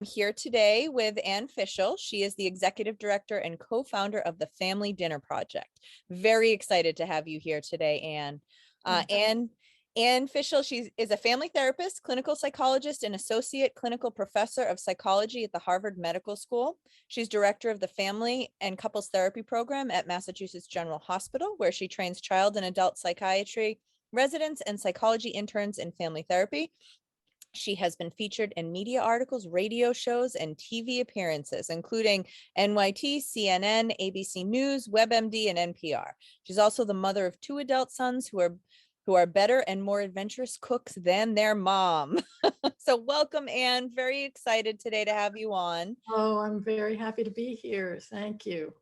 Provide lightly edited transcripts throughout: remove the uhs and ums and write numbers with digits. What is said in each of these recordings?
Here today with Anne Fishel. She is the executive director and co-founder of the Family Dinner Project. Very excited to have you here today, Anne. Anne Fishel, she is a family therapist, clinical psychologist, and associate clinical professor of psychology at the Harvard Medical School. She's director of the Family and Couples Therapy Program at Massachusetts General Hospital, where she trains child and adult psychiatry residents and psychology interns in family therapy. She has been featured in media articles, radio shows, and TV appearances, including NYT, CNN, ABC News, WebMD, and NPR. She's also the mother of two adult sons who are better and more adventurous cooks than their mom. So welcome, Anne. Very excited today to have you on. Oh, I'm very happy to be here. Thank you.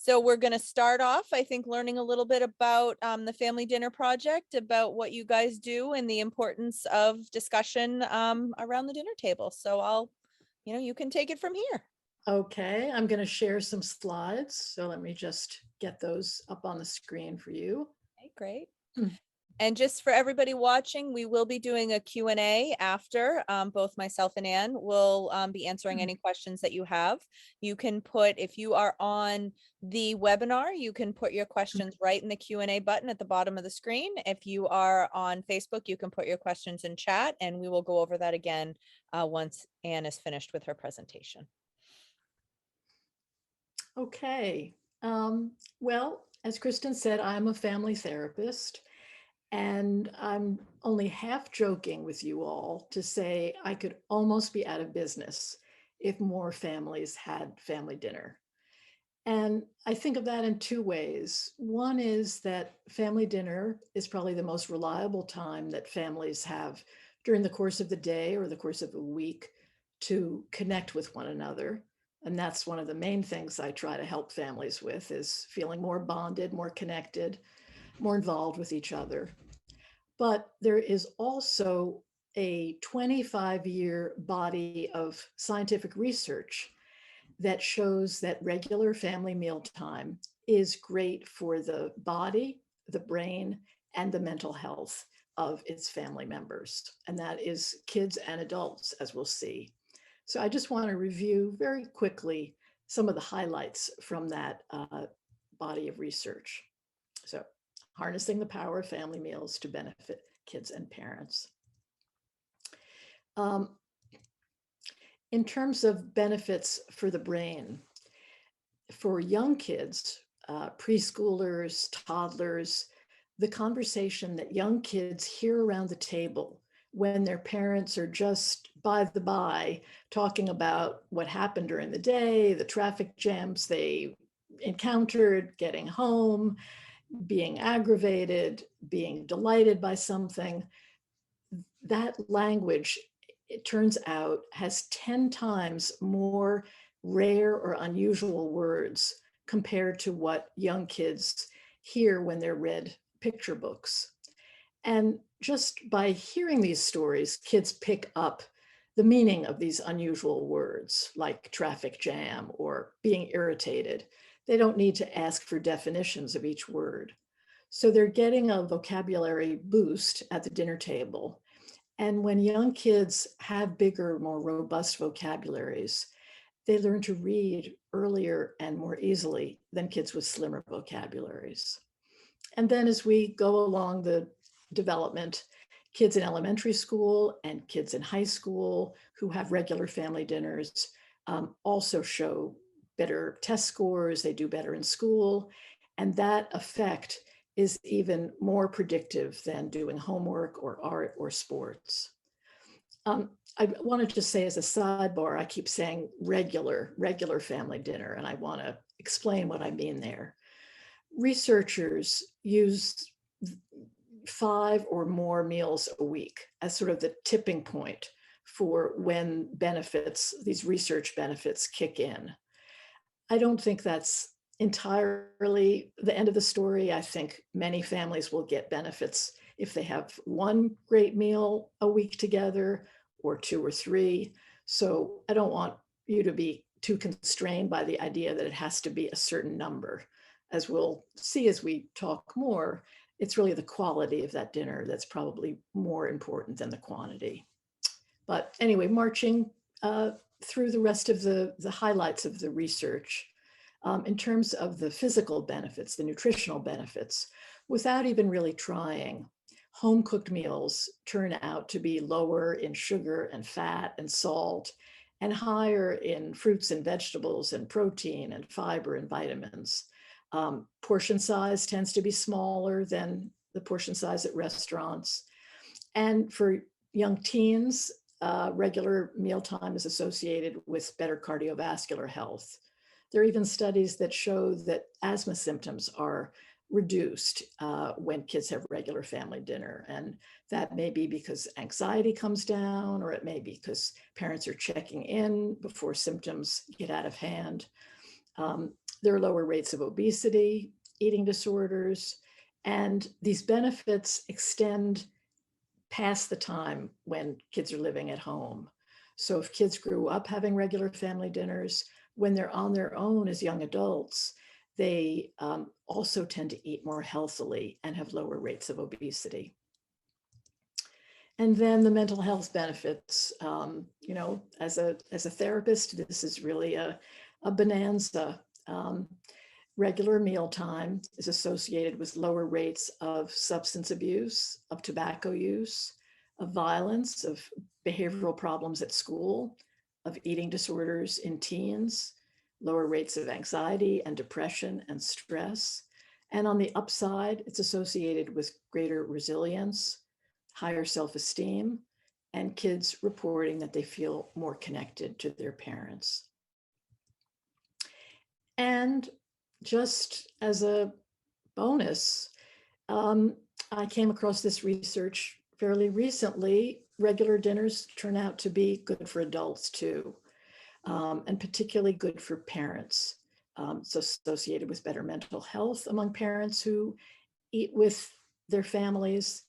So we're going to start off, I think, learning a little bit about the Family Dinner Project, about what you guys do and the importance of discussion around the dinner table. So you can take it from here. Okay, I'm going to share some slides. So let me just get those up on the screen for you. Okay, great. And just for everybody watching, we will be doing a Q&A after. Both myself and Anne will be answering any questions that you have. You can put, if you are on the webinar, you can put your questions right in the Q&A button at the bottom of the screen. If you are on Facebook, you can put your questions in chat, and we will go over that again once Anne is finished with her presentation. Okay, well, as Kristin said, I'm a family therapist. And I'm only half joking with you all to say I could almost be out of business if more families had family dinner. And I think of that in two ways. One is that family dinner is probably the most reliable time that families have during the course of the day or the course of a week to connect with one another. And that's one of the main things I try to help families with, is feeling more bonded, more connected, more involved with each other. But there is also a 25-year body of scientific research that shows that regular family mealtime is great for the body, the brain, and the mental health of its family members. And that is kids and adults, as we'll see. So I just want to review very quickly some of the highlights from that body of research. So, harnessing the power of family meals to benefit kids and parents. In terms of benefits for the brain, for young kids, preschoolers, toddlers, the conversation that young kids hear around the table when their parents are just by the by talking about what happened during the day, the traffic jams they encountered, getting home, being aggravated, being delighted by something, that language, it turns out, has 10 times more rare or unusual words compared to what young kids hear when they're read picture books. And just by hearing these stories, kids pick up the meaning of these unusual words, like traffic jam or being irritated. They don't need to ask for definitions of each word. So they're getting a vocabulary boost at the dinner table. And when young kids have bigger, more robust vocabularies, they learn to read earlier and more easily than kids with slimmer vocabularies. And then as we go along the development, kids in elementary school and kids in high school who have regular family dinners also show better test scores, they do better in school, and that effect is even more predictive than doing homework or art or sports. I wanted to say as a sidebar, I keep saying regular family dinner, and I want to explain what I mean there. Researchers use 5 or more meals a week as sort of the tipping point for when benefits, these research benefits, kick in. I don't think that's entirely the end of the story. I think many families will get benefits if they have one great meal a week together or 2 or 3. So I don't want you to be too constrained by the idea that it has to be a certain number. As we'll see as we talk more, it's really the quality of that dinner that's probably more important than the quantity. But anyway, marching through the rest of the highlights of the research. In terms of the physical benefits, the nutritional benefits, without even really trying, home cooked meals turn out to be lower in sugar and fat and salt, and higher in fruits and vegetables and protein and fiber and vitamins. Portion size tends to be smaller than the portion size at restaurants. And for young teens, regular mealtime is associated with better cardiovascular health. There are even studies that show that asthma symptoms are reduced when kids have regular family dinner. And that may be because anxiety comes down, or it may be because parents are checking in before symptoms get out of hand. There are lower rates of obesity, eating disorders, and these benefits extend past the time when kids are living at home. So if kids grew up having regular family dinners, when they're on their own as young adults, they also tend to eat more healthily and have lower rates of obesity. And then the mental health benefits, as a therapist, this is really a bonanza. Regular mealtime is associated with lower rates of substance abuse, of tobacco use, of violence, of behavioral problems at school, of eating disorders in teens, lower rates of anxiety and depression and stress. And on the upside, it's associated with greater resilience, higher self-esteem, and kids reporting that they feel more connected to their parents. And just as a bonus, I came across this research fairly recently. Regular dinners turn out to be good for adults too, and particularly good for parents. It's associated with better mental health among parents who eat with their families.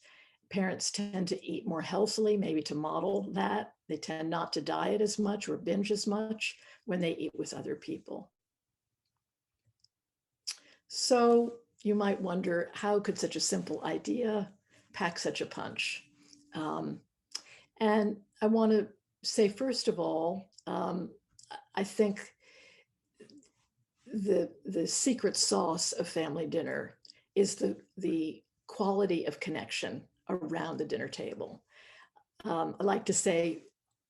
Parents tend to eat more healthily, maybe to model that. They tend not to diet as much or binge as much when they eat with other people. So you might wonder, how could such a simple idea pack such a punch? And I want to say, first of all, I think the secret sauce of family dinner is the quality of connection around the dinner table. I like to say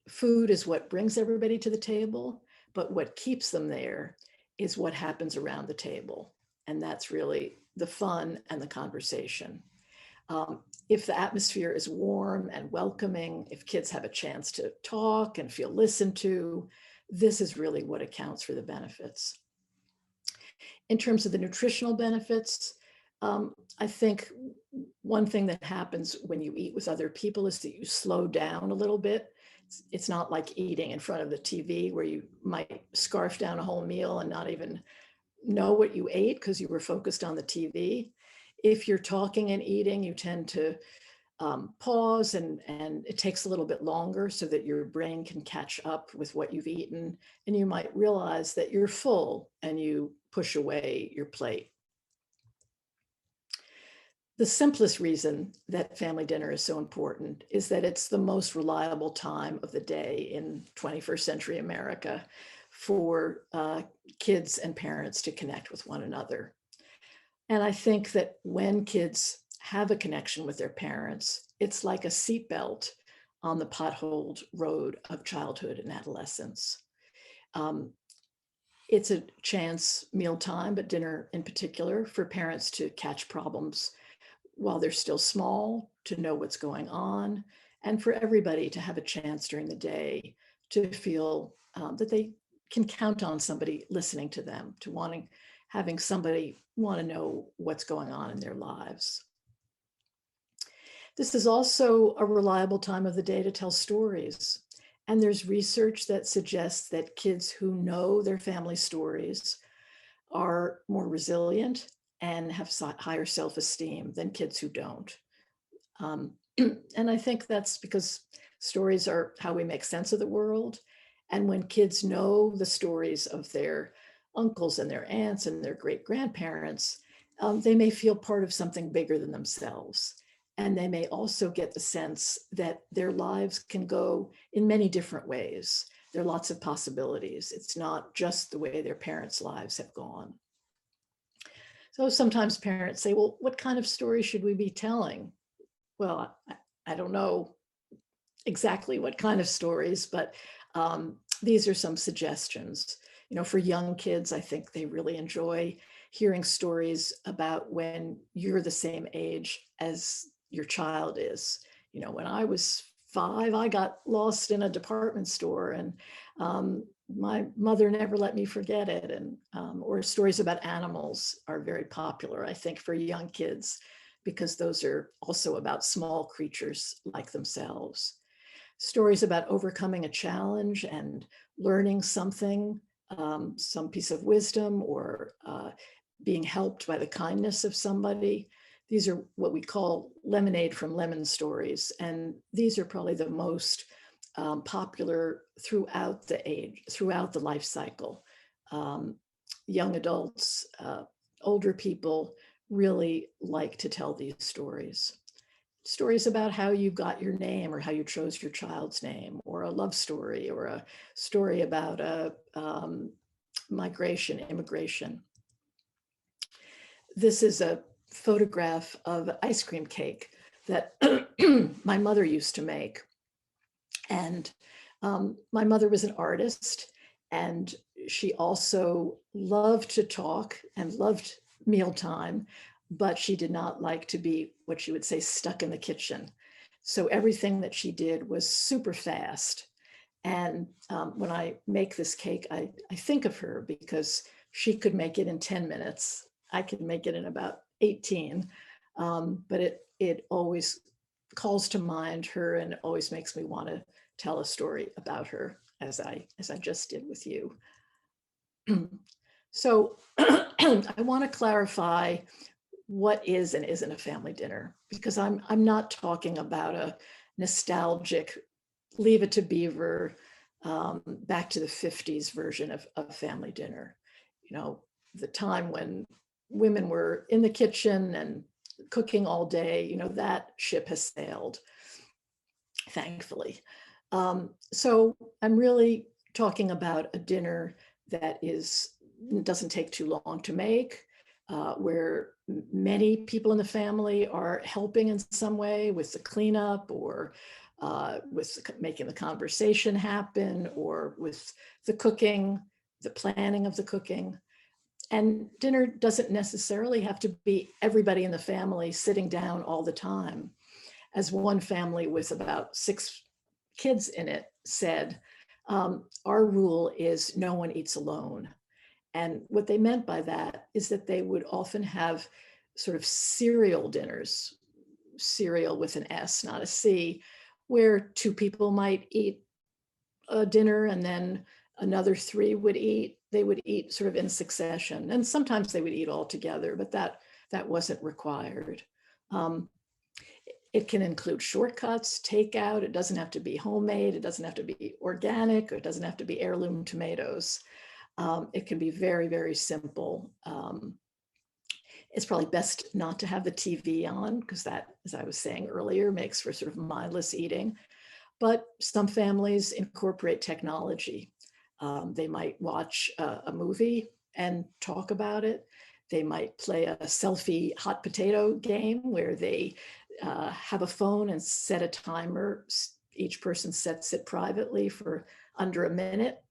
food is what brings everybody to the table, but what keeps them there is what happens around the table. And that's really the fun and the conversation. If the atmosphere is warm and welcoming, if kids have a chance to talk and feel listened to, this is really what accounts for the benefits. In terms of the nutritional benefits, I think one thing that happens when you eat with other people is that you slow down a little bit. It's not like eating in front of the TV where you might scarf down a whole meal and not even know what you ate because you were focused on the TV. If you're talking and eating, you tend to pause, and it takes a little bit longer so that your brain can catch up with what you've eaten, and you might realize that you're full and you push away your plate. The simplest reason that family dinner is so important is that it's the most reliable time of the day in 21st century America for kids and parents to connect with one another. And I think that when kids have a connection with their parents, it's like a seatbelt on the potholed road of childhood and adolescence. It's a chance mealtime, but dinner in particular, for parents to catch problems while they're still small, to know what's going on, and for everybody to have a chance during the day to feel that they can count on somebody listening to them, to having somebody want to know what's going on in their lives. This is also a reliable time of the day to tell stories. And there's research that suggests that kids who know their family stories are more resilient and have higher self-esteem than kids who don't. And I think that's because stories are how we make sense of the world. And when kids know the stories of their uncles and their aunts and their great-grandparents, they may feel part of something bigger than themselves. And they may also get the sense that their lives can go in many different ways, there are lots of possibilities. It's not just the way their parents' lives have gone. So sometimes parents say, well, what kind of story should we be telling? Well, I don't know exactly what kind of stories, but these are some suggestions. For young kids, I think they really enjoy hearing stories about when you're the same age as your child is. When I was 5, I got lost in a department store, and my mother never let me forget it. And or stories about animals are very popular, I think, for young kids, because those are also about small creatures like themselves. Stories about overcoming a challenge and learning something, some piece of wisdom, or being helped by the kindness of somebody. These are what we call lemonade from lemon stories. And these are probably the most popular throughout the life cycle. Young adults, older people really like to tell these stories. Stories about how you got your name, or how you chose your child's name, or a love story, or a story about a immigration. This is a photograph of ice cream cake that my mother used to make. And my mother was an artist, and she also loved to talk and loved mealtime, but she did not like to be, what she would say, stuck in the kitchen. So everything that she did was super fast. And when I make this cake, I think of her, because she could make it in 10 minutes. I could make it in about 18. But it always calls to mind her, and it always makes me want to tell a story about her, as I just did with you. So I want to clarify what is and isn't a family dinner, because I'm not talking about a nostalgic Leave It to Beaver, back to the 50s version of family dinner. The time when women were in the kitchen and cooking all day, that ship has sailed, thankfully. So I'm really talking about a dinner that doesn't take too long to make, where many people in the family are helping in some way with the cleanup, or with making the conversation happen, or with the cooking, the planning of the cooking. And dinner doesn't necessarily have to be everybody in the family sitting down all the time. As one family with about 6 kids in it said, our rule is no one eats alone. And what they meant by that is that they would often have sort of serial dinners, cereal with an S, not a C, where 2 people might eat a dinner, and then another 3 would eat. They would eat sort of in succession. And sometimes they would eat all together, but that wasn't required. It can include shortcuts, takeout. It doesn't have to be homemade. It doesn't have to be organic. Or it doesn't have to be heirloom tomatoes. It can be very, very simple. It's probably best not to have the TV on, because that, as I was saying earlier, makes for sort of mindless eating. But some families incorporate technology. They might watch a movie and talk about it. They might play a selfie hot potato game, where they have a phone and set a timer. Each person sets it privately for under a minute.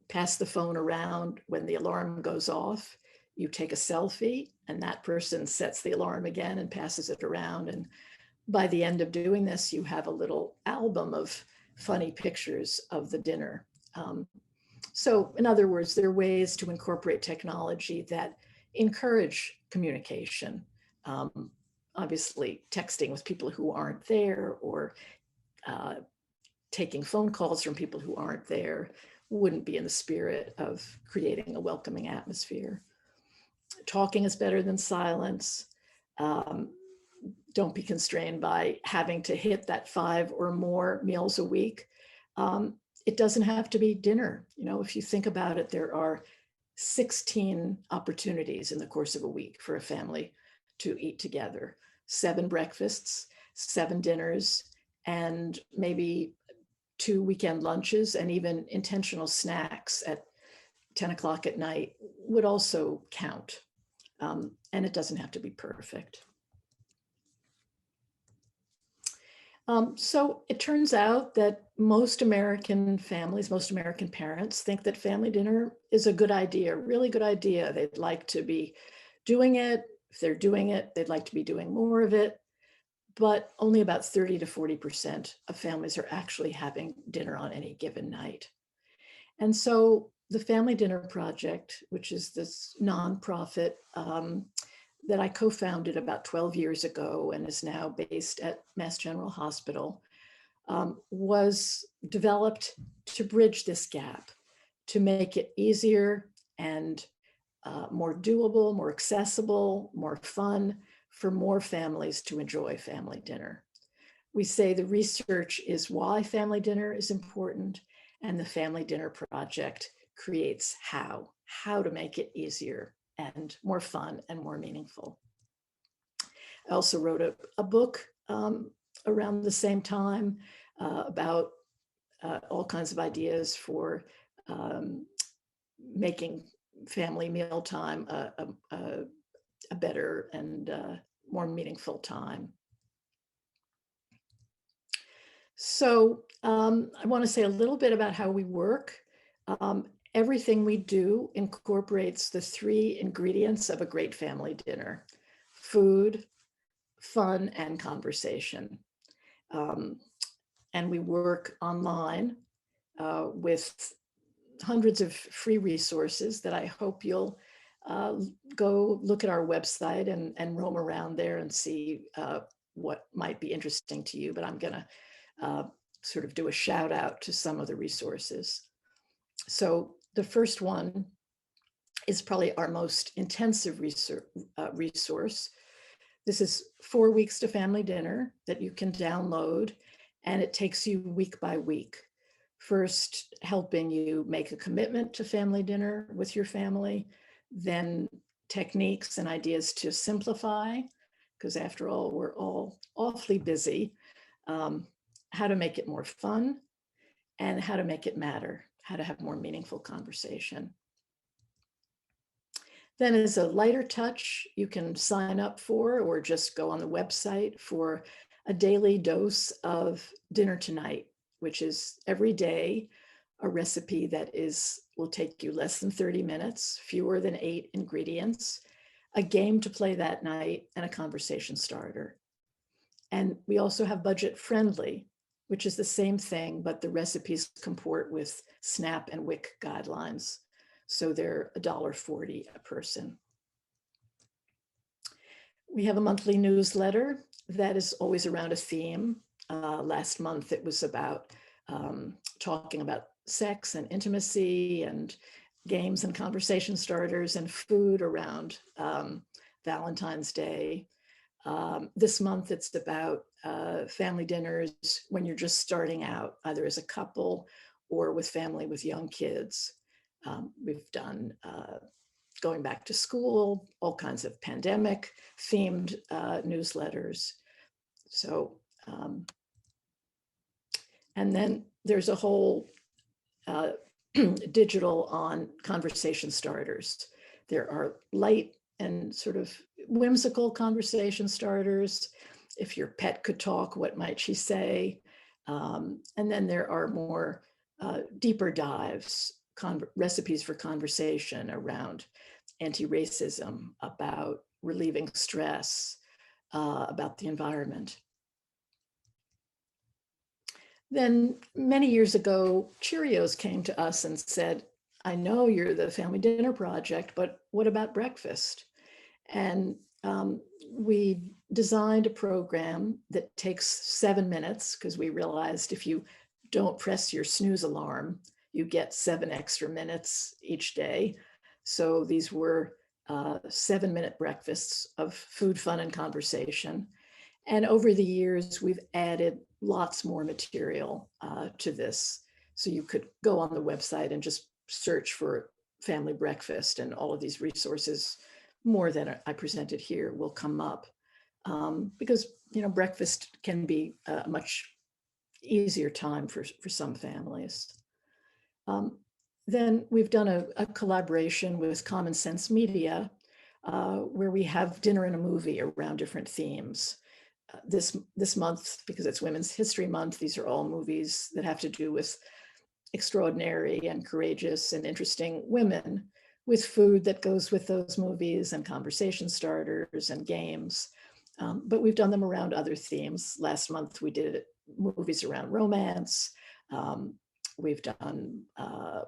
Pass the phone around. When the alarm goes off, you take a selfie, and that person sets the alarm again and passes it around. And by the end of doing this, you have a little album of funny pictures of the dinner. So in other words, there are ways to incorporate technology that encourage communication. Obviously, texting with people who aren't there, or taking phone calls from people who aren't there, wouldn't be in the spirit of creating a welcoming atmosphere. Talking is better than silence. Don't be constrained by having to hit that 5 or more meals a week. It doesn't have to be dinner. If you think about it, there are 16 opportunities in the course of a week for a family to eat together. 7 breakfasts, 7 dinners, and maybe to weekend lunches and even intentional snacks at 10 o'clock at night would also count. And it doesn't have to be perfect. So it turns out that most American families, most American parents think that family dinner is a good idea, really good idea. They'd like to be doing it. If they're doing it, they'd like to be doing more of it. But only about 30 to 40% of families are actually having dinner on any given night. And so the Family Dinner Project, which is this nonprofit that I co-founded about 12 years ago and is now based at Mass General Hospital, was developed to bridge this gap, to make it easier and more doable, more accessible, more fun for more families to enjoy family dinner. We say the research is why family dinner is important, and the Family Dinner Project creates how to make it easier and more fun and more meaningful. I also wrote a book around the same time about all kinds of ideas for making family mealtime a better and more meaningful time. So I want to say a little bit about how we work. Everything we do incorporates the 3 ingredients of a great family dinner: food, fun, and conversation. And we work online with hundreds of free resources that I hope you'll go look at our website and roam around there and see what might be interesting to you. But I'm going to sort of do a shout out to some of the resources. So the first one is probably our most intensive resource. This is 4 Weeks to Family Dinner that you can download, and it takes you week by week. First, helping you make a commitment to family dinner with your family, then techniques and ideas to simplify, because after all, we're all awfully busy, how to make it more fun, and how to make it matter, how to have more meaningful conversation. Then as a lighter touch, you can sign up for or just go on the website for a daily dose of Dinner Tonight, which is every day a recipe that will take you less than 30 minutes, fewer than 8 ingredients, a game to play that night, and a conversation starter. And we also have budget friendly, which is the same thing, but the recipes comport with SNAP and WIC guidelines. So they're $1.40 a person. We have a monthly newsletter that is always around a theme. Last month, it was about talking about sex and intimacy and games and conversation starters and food around Valentine's Day. This month, it's about family dinners when you're just starting out, either as a couple or with family with young kids. We've done going back to school, all kinds of pandemic themed newsletters. So, and then there's a whole digital on conversation starters. There are light and sort of whimsical conversation starters. If your pet could talk, what might she say? And then there are more deeper dives, recipes for conversation around anti-racism, about relieving stress, about the environment. Then many years ago, Cheerios came to us and said, I know you're the Family Dinner Project, but what about breakfast? And we designed a program that takes 7 minutes, because we realized if you don't press your snooze alarm, you get 7 extra minutes each day. So these were 7-minute breakfasts of food, fun, and conversation. And over the years, we've added lots more material to this. So you could go on the website and just search for family breakfast, and all of these resources, more than I presented here, will come up. Because breakfast can be a much easier time for some families. Then we've done a collaboration with Common Sense Media, where we have dinner and a movie around different themes. This month, because it's Women's History Month, these are all movies that have to do with extraordinary and courageous and interesting women, with food that goes with those movies and conversation starters and games. But we've done them around other themes. Last month we did movies around romance. We've done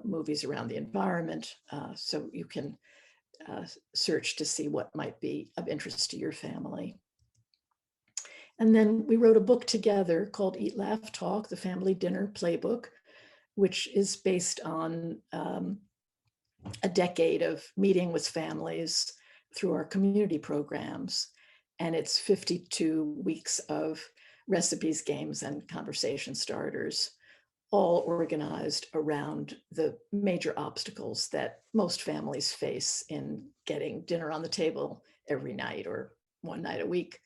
movies around the environment. So you can search to see what might be of interest to your family. And then we wrote a book together called Eat, Laugh, Talk, the Family Dinner Playbook, which is based on a decade of meeting with families through our community programs. And it's 52 weeks of recipes, games, and conversation starters, all organized around the major obstacles that most families face in getting dinner on the table every night or one night a week.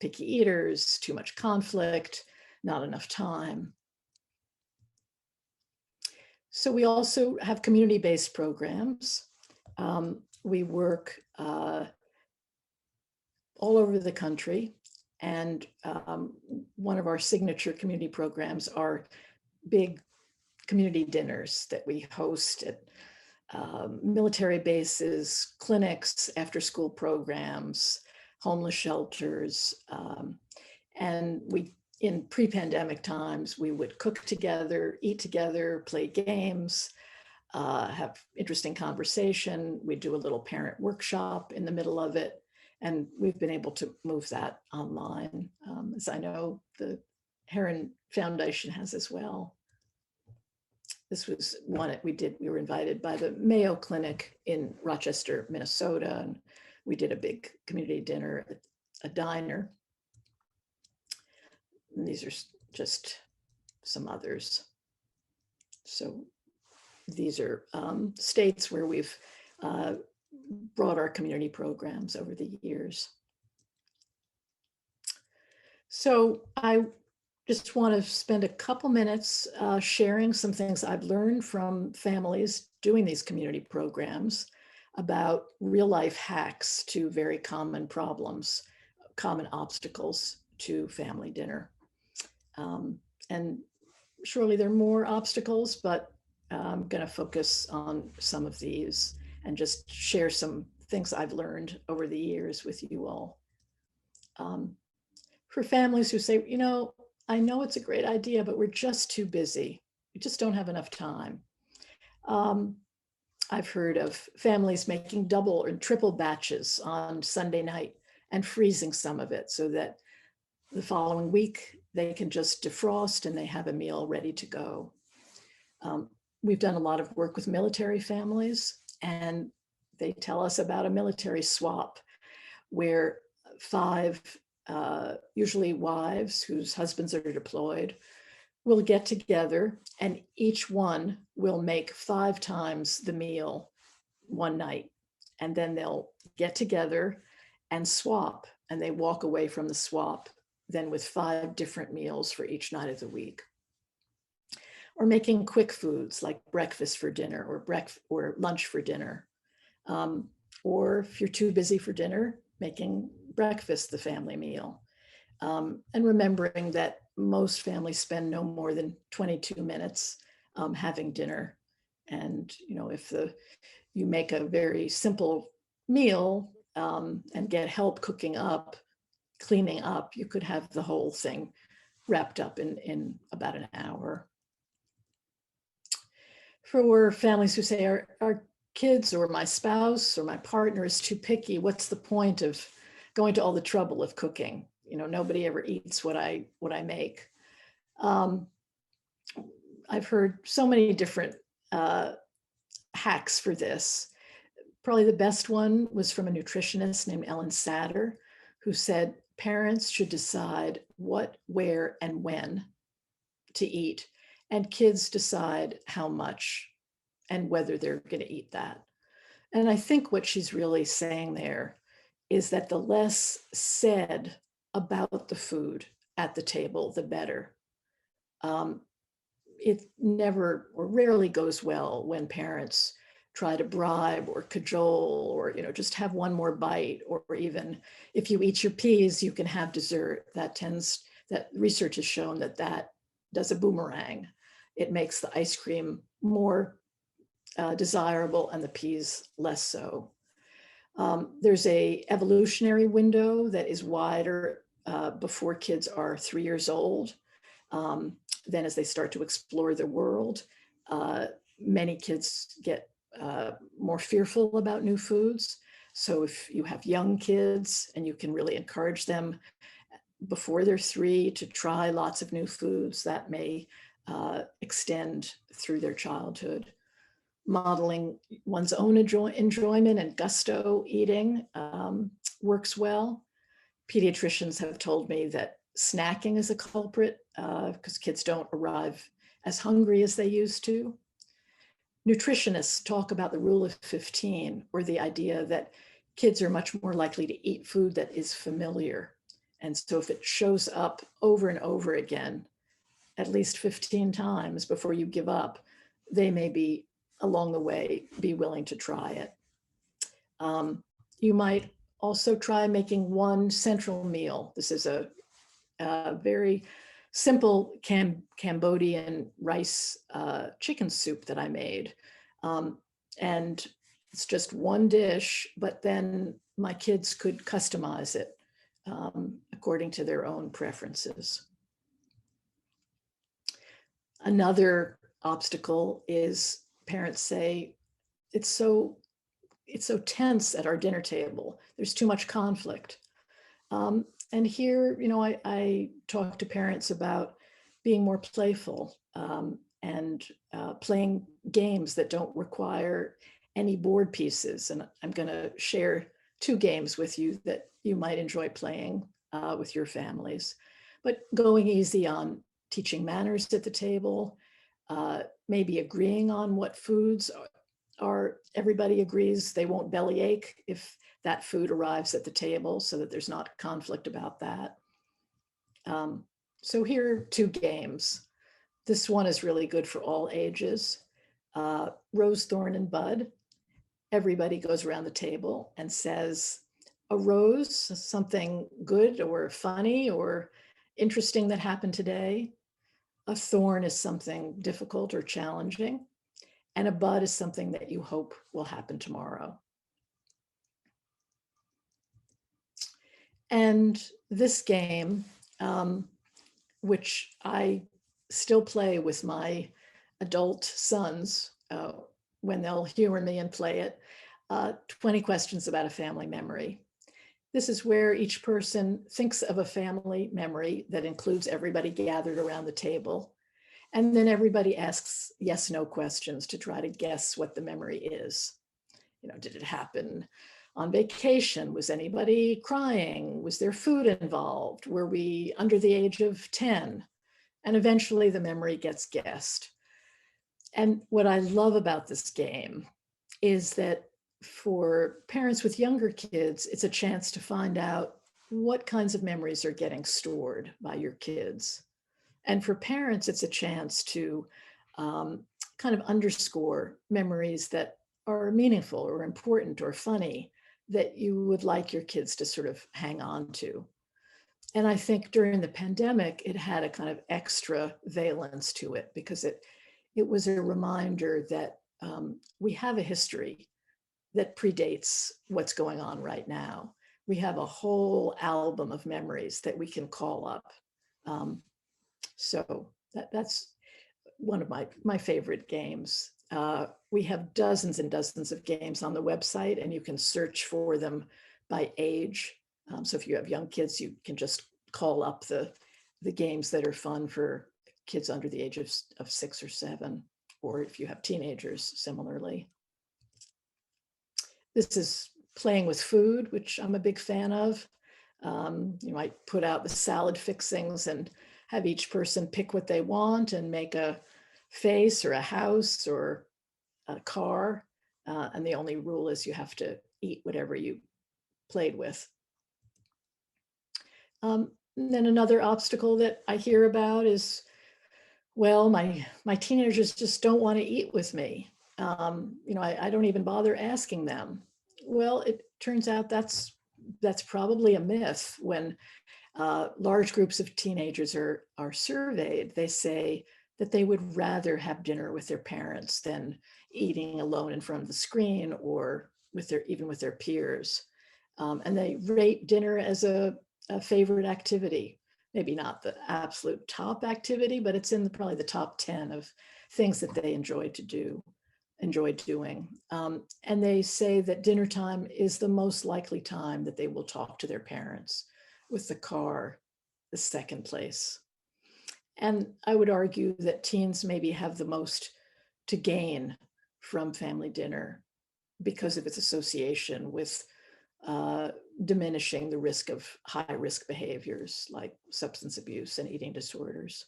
Picky eaters, too much conflict, not enough time. So we also have community-based programs. We work all over the country, and one of our signature community programs are big community dinners that we host at military bases, clinics, after-school programs, homeless shelters, and in pre-pandemic times, we would cook together, eat together, play games, have interesting conversation. We do a little parent workshop in the middle of it, and we've been able to move that online, as I know the Herren Foundation has as well. This was one that we did. We were invited by the Mayo Clinic in Rochester, Minnesota, and we did a big community dinner at a diner. And these are just some others. So these are states where we've brought our community programs over the years. So I just want to spend a couple minutes sharing some things I've learned from families doing these community programs about real life hacks to very common problems, common obstacles to family dinner. And surely there are more obstacles, but I'm going to focus on some of these and just share some things I've learned over the years with you all. For families who say, you know, I know it's a great idea, but we're just too busy. We just don't have enough time. I've heard of families making double or triple batches on Sunday night and freezing some of it so that the following week they can just defrost and they have a meal ready to go. We've done a lot of work with military families, and they tell us about a military swap where 5 usually wives whose husbands are deployed will get together, and each one will make 5 times the meal one night. And then they'll get together and swap, and they walk away from the swap then with 5 different meals for each night of the week. Or making quick foods like breakfast for dinner or lunch for dinner. Or if you're too busy for dinner, making breakfast the family meal. And remembering that most families spend no more than 22 minutes having dinner. And, you know, if you make a very simple meal and get help cooking up, cleaning up, you could have the whole thing wrapped up in about an hour. For families who say our kids or my spouse or my partner is too picky, what's the point of going to all the trouble of cooking? You know, nobody ever eats what I make. I've heard so many different hacks for this. Probably the best one was from a nutritionist named Ellen Satter, who said parents should decide what, where, and when to eat, and kids decide how much and whether they're going to eat that. And I think what she's really saying there is that the less said about the food at the table, the better. It never or rarely goes well when parents try to bribe or cajole or, just have one more bite, or even if you eat your peas, you can have dessert. That research has shown that does a boomerang. It makes the ice cream more desirable and the peas less so. There's a evolutionary window that is wider before kids are 3 years old. Then as they start to explore the world, many kids get more fearful about new foods. So if you have young kids and you can really encourage them before they're 3 to try lots of new foods, that may extend through their childhood. Modeling one's own enjoyment and gusto eating works well. Pediatricians have told me that snacking is a culprit because kids don't arrive as hungry as they used to. Nutritionists talk about the rule of 15, or the idea that kids are much more likely to eat food that is familiar. And so if it shows up over and over again, at least 15 times before you give up, they may be along the way be willing to try it. You might also try making one central meal. This is a very simple Cambodian rice chicken soup that I made. And it's just one dish, but then my kids could customize it according to their own preferences. Another obstacle is parents say, it's so tense at our dinner table. There's too much conflict. And here, I talk to parents about being more playful and playing games that don't require any board pieces. And I'm going to share 2 games with you that you might enjoy playing with your families. But going easy on teaching manners at the table, maybe agreeing on what foods are, everybody agrees they won't bellyache if that food arrives at the table, so that there's not conflict about that. So here are 2 games. This one is really good for all ages. Rose, thorn, and bud. Everybody goes around the table and says a rose, something good or funny or interesting that happened today. A thorn is something difficult or challenging. And a bud is something that you hope will happen tomorrow. And this game, which I still play with my adult sons when they'll humor me and play it, 20 questions about a family memory. This is where each person thinks of a family memory that includes everybody gathered around the table. And then everybody asks yes/no questions to try to guess what the memory is. Did it happen on vacation? Was anybody crying? Was there food involved? Were we under the age of 10? And eventually the memory gets guessed. And what I love about this game is that for parents with younger kids, it's a chance to find out what kinds of memories are getting stored by your kids. And for parents, it's a chance to kind of underscore memories that are meaningful or important or funny that you would like your kids to sort of hang on to. And I think during the pandemic, it had a kind of extra valence to it because it was a reminder that we have a history that predates what's going on right now. We have a whole album of memories that we can call up. So that's one of my favorite games. We have dozens and dozens of games on the website, and you can search for them by age. So if you have young kids, you can just call up the games that are fun for kids under the age of 6 or 7, or if you have teenagers, similarly. This is playing with food, which I'm a big fan of. You might put out the salad fixings and have each person pick what they want and make a face or a house or a car. And the only rule is you have to eat whatever you played with. Then another obstacle that I hear about is Well, my teenagers just don't want to eat with me. I don't even bother asking them. Well, it turns out that's probably a myth. When large groups of teenagers are surveyed, they say that they would rather have dinner with their parents than eating alone in front of the screen or even with their peers. And they rate dinner as a favorite activity. Maybe not the absolute top activity, but it's in probably the top 10 of things that they enjoy doing. And they say that dinner time is the most likely time that they will talk to their parents, with the car the second place. And I would argue that teens maybe have the most to gain from family dinner because of its association with diminishing the risk of high risk behaviors like substance abuse and eating disorders.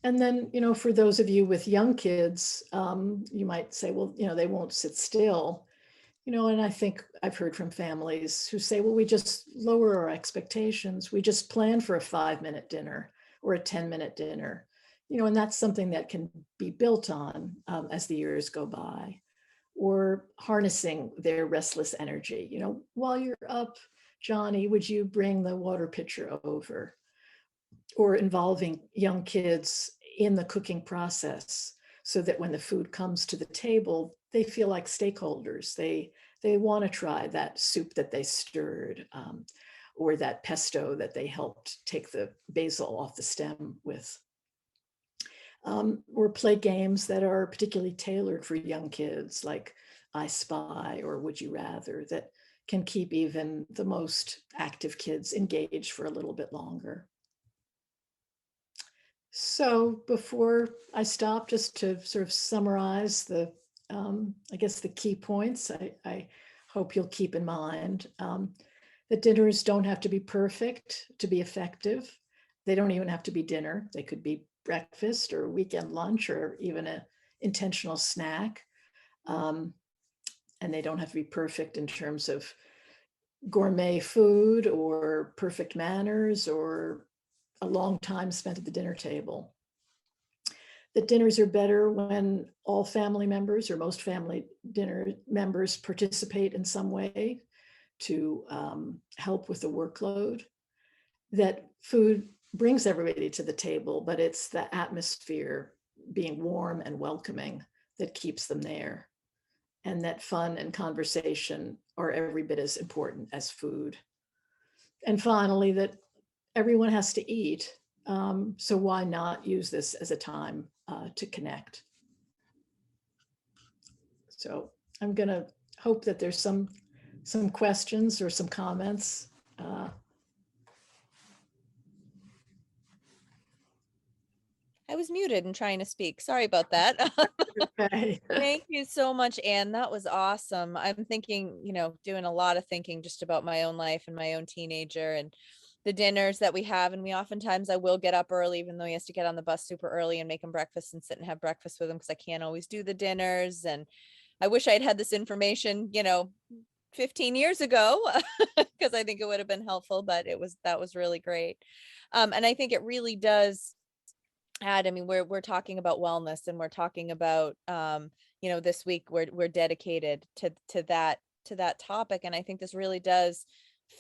And then, for those of you with young kids, you might say, well, they won't sit still. And I think I've heard from families who say, well, we just lower our expectations. We just plan for a 5-minute dinner or a 10-minute dinner, and that's something that can be built on as the years go by. Or harnessing their restless energy. While you're up, Johnny, would you bring the water pitcher over? Or involving young kids in the cooking process so that when the food comes to the table, they feel like stakeholders. They want to try that soup that they stirred, or that pesto that they helped take the basil off the stem with. Or play games that are particularly tailored for young kids, like I Spy or Would You Rather, that can keep even the most active kids engaged for a little bit longer. So before I stop, just to sort of summarize the key points I hope you'll keep in mind, that dinners don't have to be perfect to be effective. They don't even have to be dinner. They could be breakfast or weekend lunch or even an intentional snack. And they don't have to be perfect in terms of gourmet food or perfect manners or a long time spent at the dinner table. That dinners are better when all family members or most family dinner members participate in some way to help with the workload. That food brings everybody to the table, but it's the atmosphere being warm and welcoming that keeps them there. And that fun and conversation are every bit as important as food. And finally, that everyone has to eat. So why not use this as a time to connect? So I'm going to hope that there's some questions or some comments. I was muted and trying to speak. Sorry about that. Okay. Thank you so much, Anne. That was awesome. I'm thinking, doing a lot of thinking just about my own life and my own teenager and the dinners that we have. And I will get up early, even though he has to get on the bus super early, and make him breakfast and sit and have breakfast with him because I can't always do the dinners. And I wish I'd had this information, 15 years ago, because I think it would have been helpful, but that was really great. And I think it really does add, we're talking about wellness, and we're talking about, this week we're dedicated to that topic. And I think this really does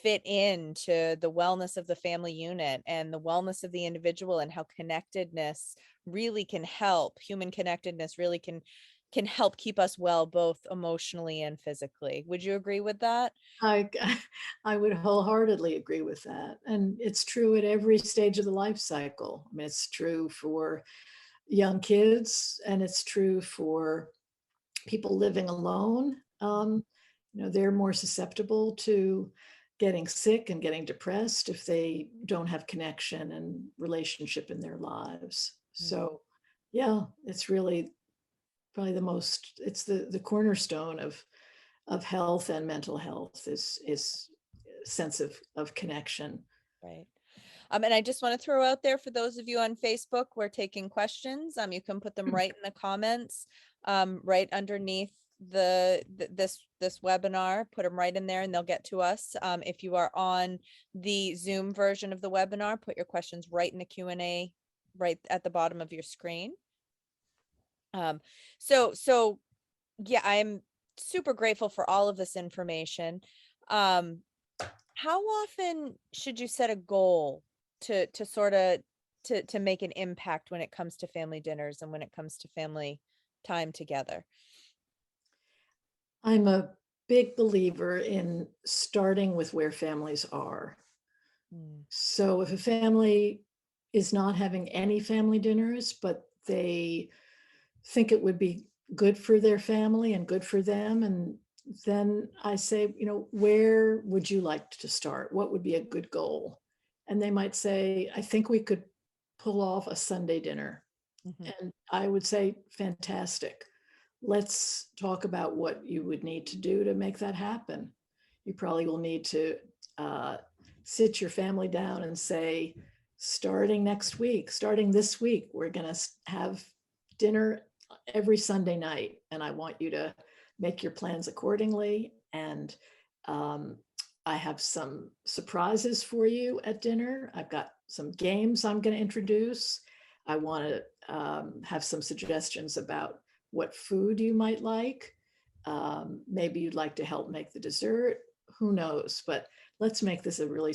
fit into the wellness of the family unit and the wellness of the individual, and how connectedness really can help. Human connectedness really can help keep us well, both emotionally and physically. Would you agree with that? I would wholeheartedly agree with that. And it's true at every stage of the life cycle. It's true for young kids, and it's true for people living alone. They're more susceptible to getting sick and getting depressed if they don't have connection and relationship in their lives. So yeah, it's really probably it's the cornerstone of health and mental health is sense of connection. Right. And I just want to throw out there, for those of you on Facebook, we're taking questions. You can put them right in the comments, right underneath this webinar. Put them right in there and they'll get to us. If you are on the Zoom version of the webinar, put your questions right in the Q&A right at the bottom of your screen. So yeah, I'm super grateful for all of this information. How often should you set a goal to sort of to make an impact when it comes to family dinners and when it comes to family time together? I'm a big believer in starting with where families are. Mm. So if a family is not having any family dinners, but they think it would be good for their family and good for them, and then I say, where would you like to start? What would be a good goal? And they might say, I think we could pull off a Sunday dinner. Mhm. And I would say, fantastic. Let's talk about what you would need to do to make that happen. You probably will need to uh, sit your family down and say, starting next week, starting this week, we're going to have dinner every Sunday night. And I want you to make your plans accordingly. And um, I have some surprises for you at dinner. I've got some games I'm going to introduce. I want to have some suggestions about what food you might like. Maybe you'd like to help make the dessert. Who knows? But let's make this a really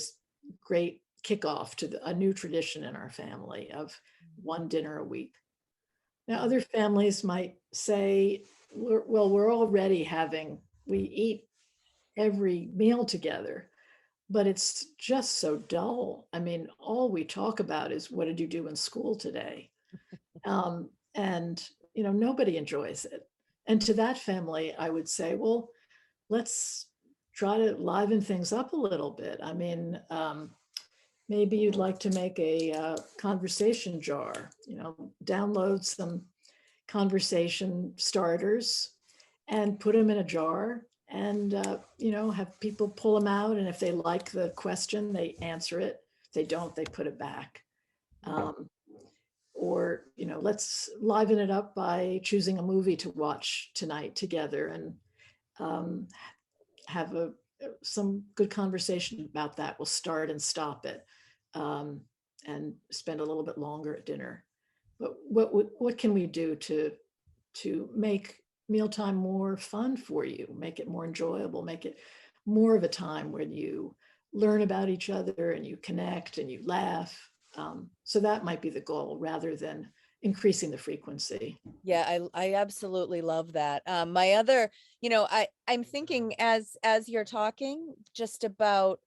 great kickoff to a new tradition in our family of one dinner a week. Now, other families might say, well, we're already we eat every meal together, but it's just so dull. I mean, all we talk about is what did you do in school today? And nobody enjoys it. And to that family, I would say, well, let's try to liven things up a little bit. I mean, maybe you'd like to make a conversation jar, download some conversation starters and put them in a jar and, have people pull them out. And if they like the question, they answer it. If they don't, they put it back. Or let's liven it up by choosing a movie to watch tonight together and have some good conversation about that. We'll start and stop it, and spend a little bit longer at dinner. But what can we do to make mealtime more fun for you, make it more enjoyable, make it more of a time when you learn about each other and you connect and you laugh? So that might be the goal rather than increasing the frequency. Yeah, I absolutely love that. My other, I'm thinking as you're talking just about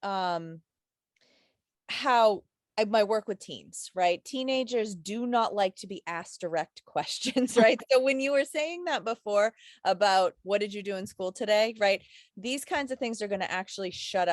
how my work with teens, right? Teenagers do not like to be asked direct questions, right? So when you were saying that before about what did you do in school today, right? These kinds of things are going to actually shut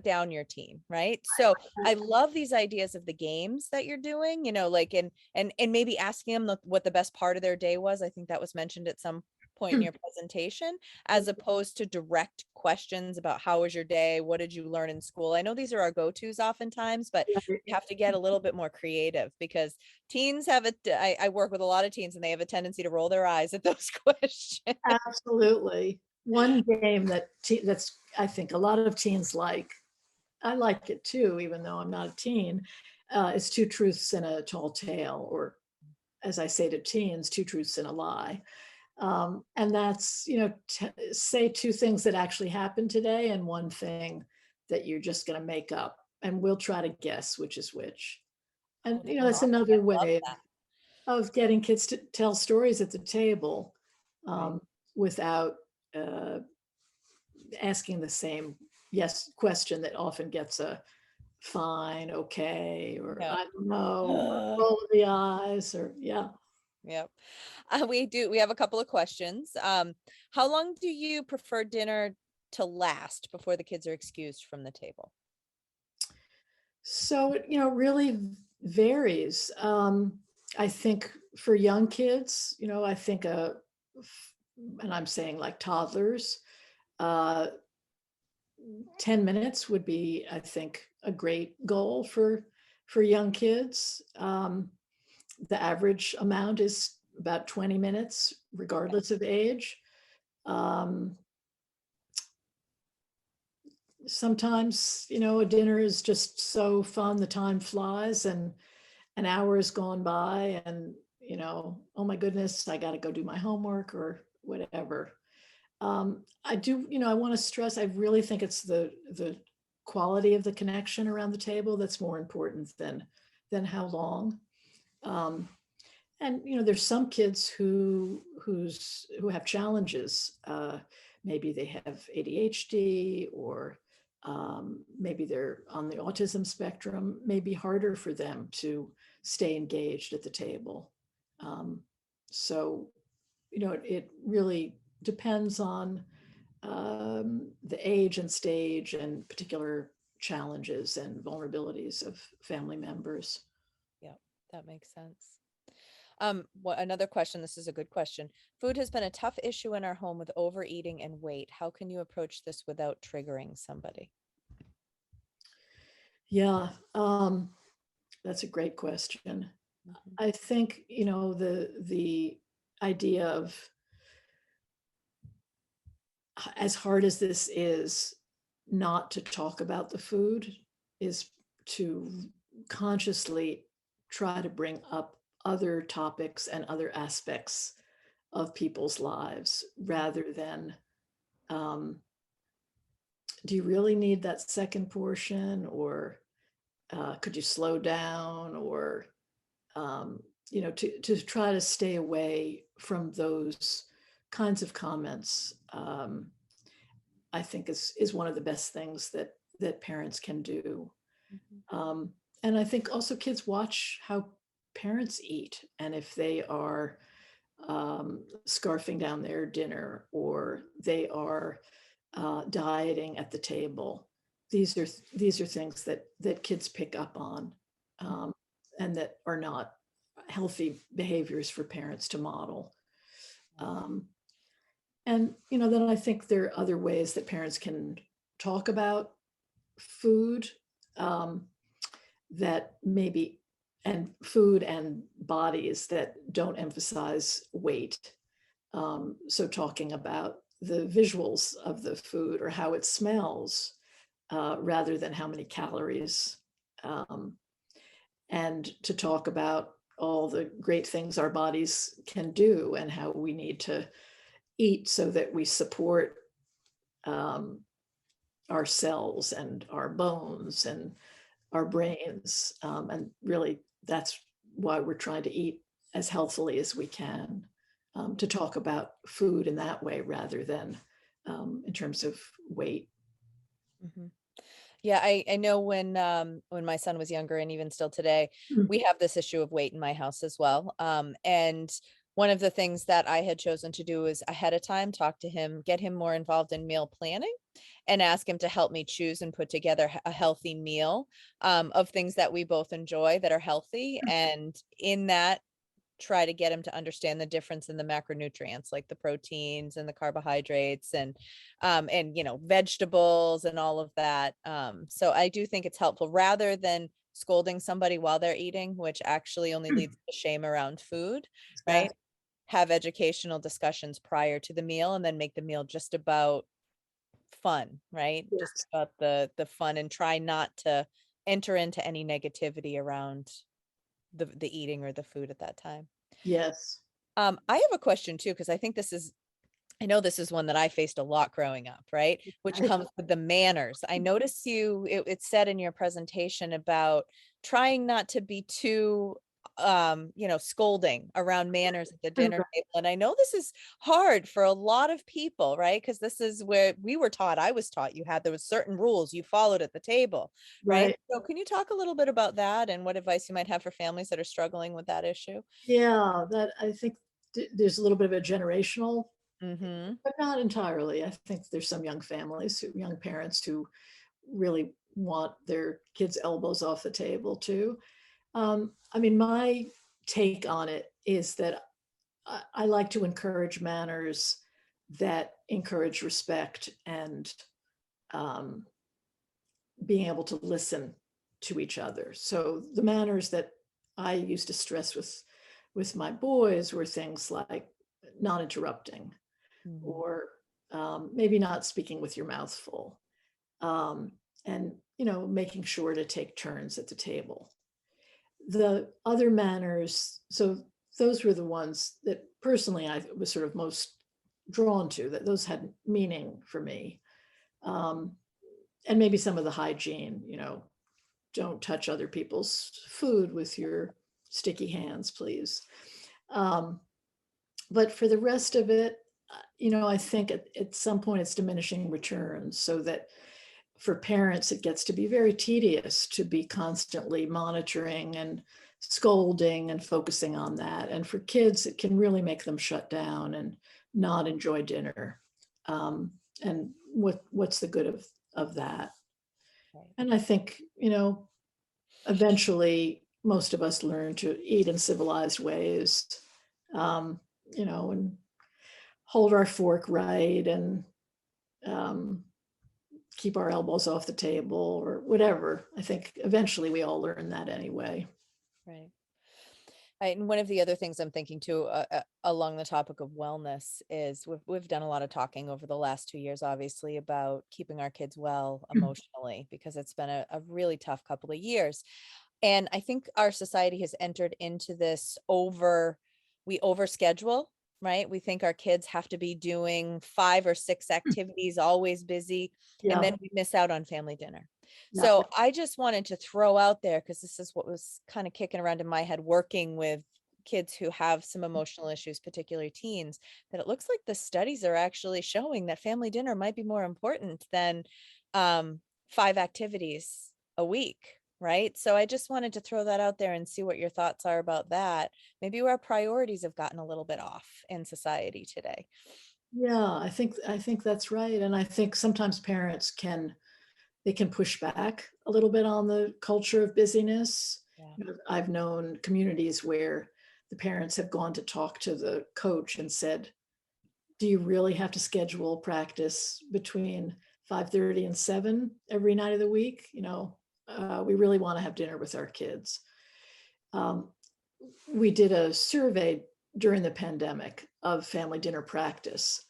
down your teen, right? So I love these ideas of the games that you're doing, like and maybe asking them what the best part of their day was. I think that was mentioned at some point in your presentation, as opposed to direct questions about how was your day, what did you learn in school. I know these are our go-tos oftentimes, but you have to get a little bit more creative because teens have I work with a lot of teens and they have a tendency to roll their eyes at those questions. Absolutely. One game that's I think a lot of teens like, I like it too, even though I'm not a teen, is Two Truths and a Tall Tale, or as I say to teens, Two Truths and a Lie. And that's, say two things that actually happened today and one thing that you're just going to make up. And we'll try to guess which is which. And, that's another way of getting kids to tell stories at the table, um, without asking the same yes question that often gets a fine, okay, or Yeah. I don't know, roll of the eyes, or yeah. Yep. We have a couple of questions. How long do you prefer dinner to last before the kids are excused from the table? So it, really varies. I think for young kids, I think and I'm saying like toddlers, uh, 10 minutes would be, I think, a great goal for young kids. The average amount is about 20 minutes, regardless of age. Um, Sometimes, a dinner is just so fun, the time flies, and an hour has gone by and, oh my goodness, I got to go do my homework or whatever. I do, I want to stress, I really think it's the quality of the connection around the table that's more important than how long. And there's some kids who have challenges. Maybe they have ADHD, or maybe they're on the autism spectrum. Maybe harder for them to stay engaged at the table. So, it really depends on the age and stage and particular challenges and vulnerabilities of family members. Yeah, that makes sense. Another question, this is a good question. Food has been a tough issue in our home with overeating and weight. How can you approach this without triggering somebody? Yeah, that's a great question. Mhm. I think, the idea of, as hard as this is, not to talk about the food is to consciously try to bring up other topics and other aspects of people's lives rather than, do you really need that second portion, or could you slow down, or to try to stay away from those kinds of comments. I think is one of the best things that parents can do. Mhm. And I think also kids watch how parents eat, and if they are scarfing down their dinner, or they are dieting at the table. These are things that kids pick up on, and that are not healthy behaviors for parents to model. Um, and then I think there are other ways that parents can talk about food, um, that maybe and food and bodies that don't emphasize weight. So talking about the visuals of the food or how it smells, rather than how many calories, um, and to talk about all the great things our bodies can do and how we need to eat so that we support um, our cells and our bones and our brains. And really, that's why we're trying to eat as healthily as we can, to talk about food in that way rather than in terms of weight. Mhm. Yeah, I know when my son was younger and even still today, Mm. we have this issue of weight in my house as well. And one of the things that I had chosen to do is ahead of time talk to him, get him more involved in meal planning, and ask him to help me choose and put together a healthy meal, of things that we both enjoy that are healthy. And in that, try to get him to understand the difference in the macronutrients, like the proteins and the carbohydrates, and vegetables and all of that. So I do think it's helpful rather than scolding somebody while they're eating, which actually only leads to shame around food, right? Exactly. Have educational discussions prior to the meal, and then make the meal just about fun, right? Just Yes. about the fun, and try not to enter into any negativity around the eating or the food at that time. Yes. I have a question too, because I know this is one that I faced a lot growing up, right? Which I- comes with the manners. I noticed it said in your presentation about trying not to be too, scolding around manners at the dinner table. And I know this is hard for a lot of people, right? Because this is where we were taught, I was taught there was certain rules you followed at the table, right? Right. So can you talk a little bit about that and what advice you might have for families that are struggling with that issue? Yeah, that I think there's a little bit of a generational, Mm-hmm. but not entirely. I think there's some young parents who really want their kids' elbows off the table too. I mean, my take on it is that I like to encourage manners that encourage respect and um, being able to listen to each other. So the manners that I used to stress with my boys were things like not interrupting, Mm-hmm. or maybe not speaking with your mouth full, um, and making sure to take turns at the table. The other manners, so those were the ones that personally I was sort of most drawn to, that those had meaning for me. Um, and maybe some of the hygiene, don't touch other people's food with your sticky hands, please. Um, but for the rest of it, I think at some point it's diminishing returns, so that for parents, it gets to be very tedious to be constantly monitoring and scolding and focusing on that. And for kids, it can really make them shut down and not enjoy dinner. And what's the good of that? Right. And I think, eventually most of us learn to eat in civilized ways, and hold our fork right, and keep our elbows off the table or whatever. I think eventually we all learn that anyway. Right. And one of the other things I'm thinking too, along the topic of wellness, is we've done a lot of talking over the last 2 years, obviously, about keeping our kids well emotionally, because it's been a really tough couple of years. And I think our society has entered into this we overschedule, right? We think our kids have to be doing 5 or 6 activities, always busy, and Yeah, then we miss out on family dinner. yeah, So I just wanted to throw out there, because this is what was kind of kicking around in my head, working with kids who have some emotional issues, particularly teens, that it looks like the studies are actually showing that family dinner might be more important than 5 activities a week. Right. So I just wanted to throw that out there and see what your thoughts are about that. Maybe our priorities have gotten a little bit off in society today. yeah. I think that's right. And I think sometimes parents can push back a little bit on the culture of busyness. Yeah. I've known communities where the parents have gone to talk to the coach and said, do you really have to schedule practice between 5:30 and 7 every night of the week? We really want to have dinner with our kids. Um, we did a survey during the pandemic of family dinner practice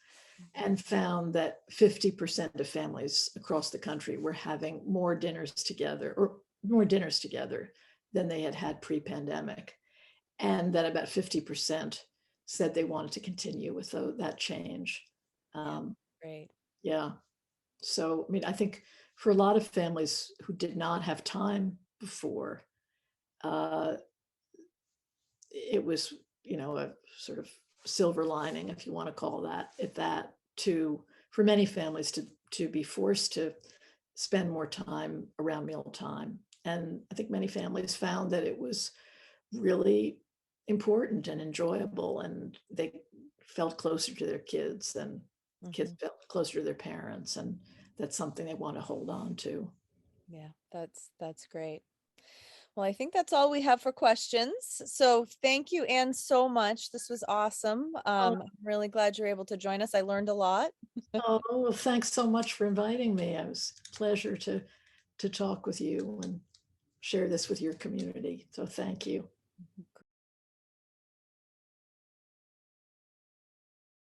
and found that 50% of families across the country were having more dinners together than they had had pre-pandemic, and that about 50% said they wanted to continue with that change. Yeah. Um, Great. yeah. So, I mean, I think for a lot of families who did not have time before, uh, it was, a sort of silver lining, if you want to call that, to for many families to be forced to spend more time around mealtime. And I think many families found that it was really important and enjoyable, and they felt closer to their kids, and kids Mhm. felt closer to their parents, and that's something they want to hold on to. Yeah, that's great. Well, I think that's all we have for questions. So thank you, Anne, so much. This was awesome. Oh, I'm really glad you're able to join us. I learned a lot. oh, well, thanks so much for inviting me. It was a pleasure to talk with you and share this with your community. So thank you.